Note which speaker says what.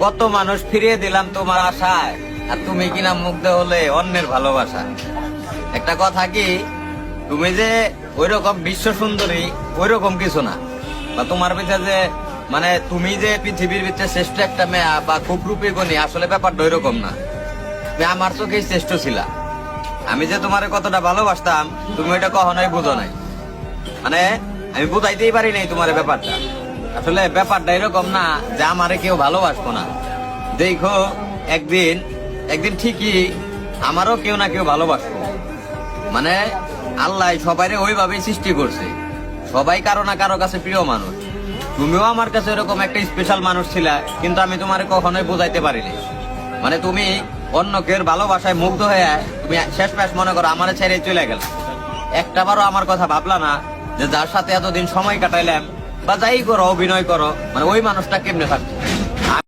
Speaker 1: কত মানুষ ফিরিয়ে দিলাম তোমার আশায়, আর তুমি কিনা মুগ্ধ হলে অন্যের ভালোবাসা। একটা কথা কি, তুমি যে ওইরকম বিশ্ব সুন্দরী ওইরকম কিছু না, বা তোমার ভিতরে যে মানে তুমি যে পৃথিবীর ভিতরে শ্রেষ্ঠ একটা মেয়া বা খুব রূপী গুণী, আসলে ব্যাপারটা ওইরকম না। তুমি আমার চোখেই শ্রেষ্ঠ ছিলা। আমি যে তোমার কতটা ভালোবাসতাম তুমি ওইটা কখনোই বুঝো নাই। মানে আমি বুঝাইতেই পারি নাই তোমার ব্যাপারটা। আসলে ব্যাপারটা এরকম না যে আমারে কেউ ভালোবাসবো না। দেখো একদিন একদিন ঠিকই আমারও কেউ না কেউ ভালোবাসবো। মানে আল্লাহ সবাইরে ওইভাবেই সৃষ্টি করছে, সবাই কারো না কারো কাছে প্রিয় মানুষ। তুমিও আমার কাছে এরকম একটা স্পেশাল মানুষ ছিলা, কিন্তু আমি তোমারে কখনোই বুঝাইতে পারিনি। মানে তুমি অন্য কেউ ভালোবাসায় মুগ্ধ হয়ে তুমি শেষ ম্যাচ মনে করো আমারে ছেড়ে চলে গেল। একটাবারও আমার কথা ভাবলা না যে যার সাথে এতদিন সময় কাটাইলাম বা যাই করো অভিনয় করো, মানে ওই মানুষটা কেমনে থাকতো।